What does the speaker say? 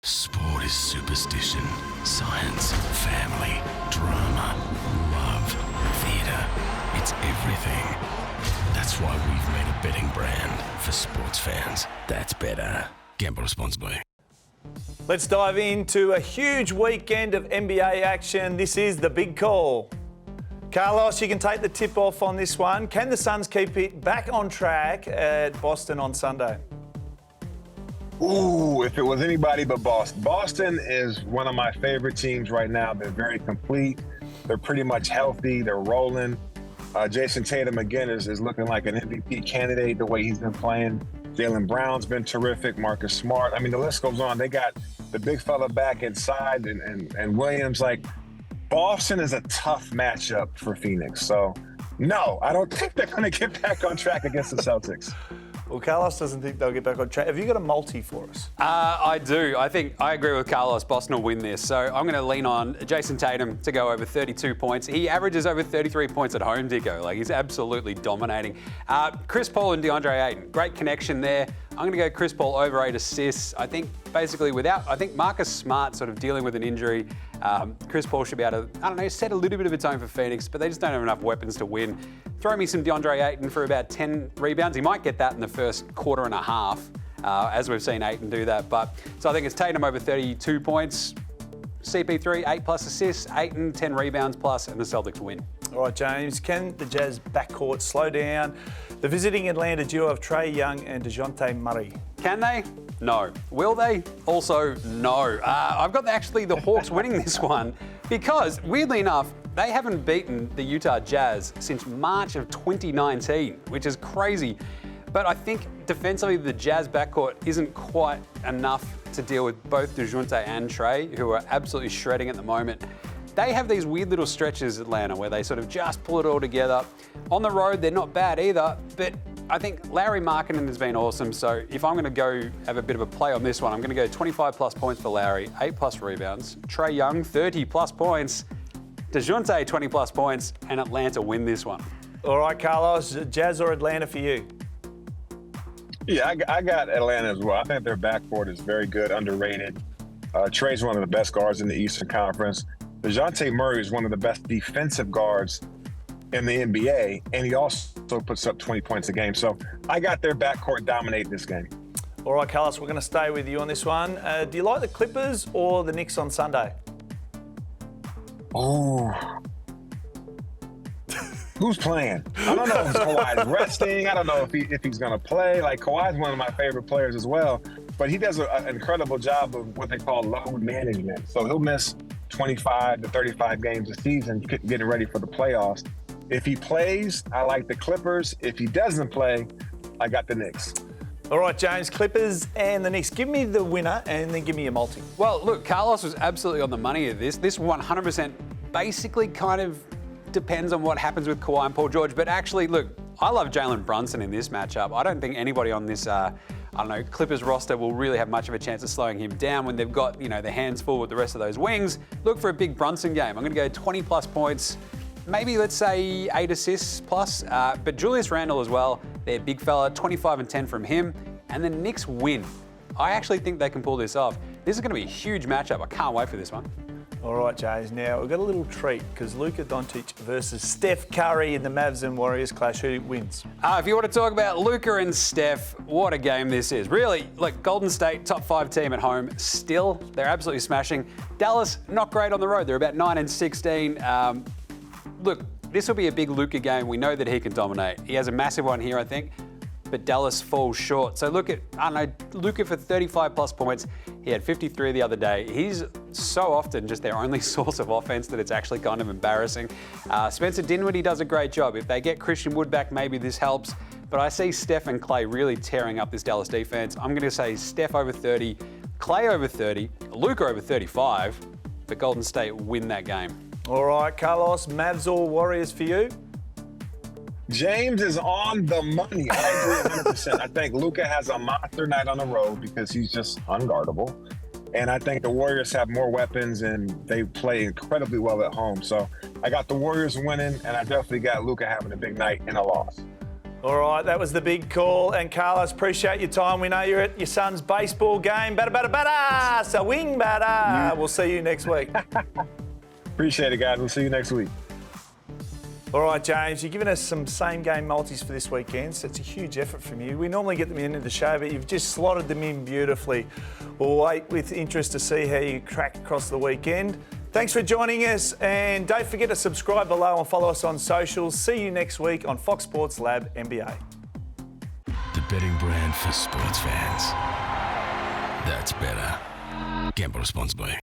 Sport is superstition, science, family, drama, love, theatre. It's everything. That's why we've made a betting brand for sports fans. That's Betr. Gamble responsibly. Let's dive into a huge weekend of NBA action. This is the big call. Carlos, you can take the tip off on this one. Can the Suns keep it back on track at Boston on Sunday? Ooh, if it was anybody but Boston. Boston is one of my favorite teams right now. They're very complete. They're pretty much healthy. They're rolling. Jason Tatum, again, is looking like an MVP candidate the way he's been playing. Jaylen Brown's been terrific. Marcus Smart. I mean, the list goes on. They got the big fella back inside and Williams. Like, Boston is a tough matchup for Phoenix. So, no, I don't think they're going to get back on track against the Celtics. Well, Carlos doesn't think they'll get back on track. Have you got a multi for us? I do. I think I agree with Carlos. Boston will win this. So I'm going to lean on Jason Tatum to go over 32 points. He averages over 33 points at home, Dicko. Like, he's absolutely dominating. Chris Paul and DeAndre Ayton, great connection there. I'm going to go Chris Paul over 8 assists. I think basically I think Marcus Smart sort of dealing with an injury. Chris Paul should be able to, set a little bit of a tone for Phoenix, but they just don't have enough weapons to win. Throw me some DeAndre Ayton for about 10 rebounds. He might get that in the first quarter and a half, as we've seen Ayton do that. So I think it's Tatum over 32 points, CP3, 8 plus assists, Ayton, 10 rebounds plus, and the Celtics win. All right, James, can the Jazz backcourt slow down the visiting Atlanta duo of Trae Young and DeJounte Murray? Can they? No. Will they? Also, no. I've got actually the Hawks winning this one because, weirdly enough, they haven't beaten the Utah Jazz since March of 2019, which is crazy. But I think defensively the Jazz backcourt isn't quite enough to deal with both DeJounte and Trae, who are absolutely shredding at the moment. They have these weird little stretches, Atlanta, where they sort of just pull it all together. On the road, they're not bad either, but I think Larry Markkinen has been awesome. So if I'm going to go have a bit of a play on this one, I'm going to go 25 plus points for Larry, 8 plus rebounds. Trae Young, 30 plus points. DeJounte, 20 plus points, and Atlanta win this one. All right, Carlos, Jazz or Atlanta for you? Yeah, I got Atlanta as well. I think their backcourt is very good, underrated. Trae's one of the best guards in the Eastern Conference. DeJounte Murray is one of the best defensive guards in the NBA, and he also puts up 20 points a game. So I got their backcourt dominate this game. All right, Carlos, we're going to stay with you on this one. Do you like the Clippers or the Knicks on Sunday? Oh. Who's playing? I don't know if Kawhi's resting. I don't know if he's going to play. Like, Kawhi's one of my favorite players as well, but he does an incredible job of what they call load management. So he'll miss 25 to 35 games a season getting ready for the playoffs. If he plays, I like the Clippers. If he doesn't play, I got the Knicks. All right, James, Clippers and the Knicks. Give me the winner and then give me a multi. Well, look, Carlos was absolutely on the money of this. This 100% basically kind of depends on what happens with Kawhi and Paul George. But actually, look, I love Jalen Brunson in this matchup. I don't think anybody on this, Clippers roster will really have much of a chance of slowing him down when they've got, their hands full with the rest of those wings. Look for a big Brunson game. I'm going to go 20 plus points. Maybe, let's say, 8 assists plus. But Julius Randle as well, their big fella, 25 and 10 from him. And the Knicks win. I actually think they can pull this off. This is going to be a huge matchup. I can't wait for this one. All right, James. Now, we've got a little treat because Luka Doncic versus Steph Curry in the Mavs and Warriors clash. Who wins? If you want to talk about Luka and Steph, what a game this is. Really, like, Golden State, top 5 team at home. Still, they're absolutely smashing. Dallas, not great on the road. They're about 9 and 16. Look, this will be a big Luka game. We know that he can dominate. He has a massive one here, I think, but Dallas falls short. So look at, Luka for 35 plus points. He had 53 the other day. He's so often just their only source of offense that it's actually kind of embarrassing. Spencer Dinwiddie does a great job. If they get Christian Wood back, maybe this helps. But I see Steph and Klay really tearing up this Dallas defense. I'm going to say Steph over 30, Klay over 30, Luka over 35, but Golden State win that game. All right, Carlos, Mavs or Warriors for you? James is on the money. I agree 100%. I think Luka has a monster night on the road because he's just unguardable. And I think the Warriors have more weapons and they play incredibly well at home. So I got the Warriors winning, and I definitely got Luka having a big night in a loss. All right, that was the big call. And Carlos, appreciate your time. We know you're at your son's baseball game. Batter, swing batter. We'll see you next week. Appreciate it, guys. We'll see you next week. All right, James, you've given us some same-game multis for this weekend, so it's a huge effort from you. We normally get them in the show, but you've just slotted them in beautifully. We'll wait with interest to see how you crack across the weekend. Thanks for joining us, and don't forget to subscribe below and follow us on socials. See you next week on Fox Sports Lab NBA. The betting brand for sports fans. That's better. Gamble responsibly.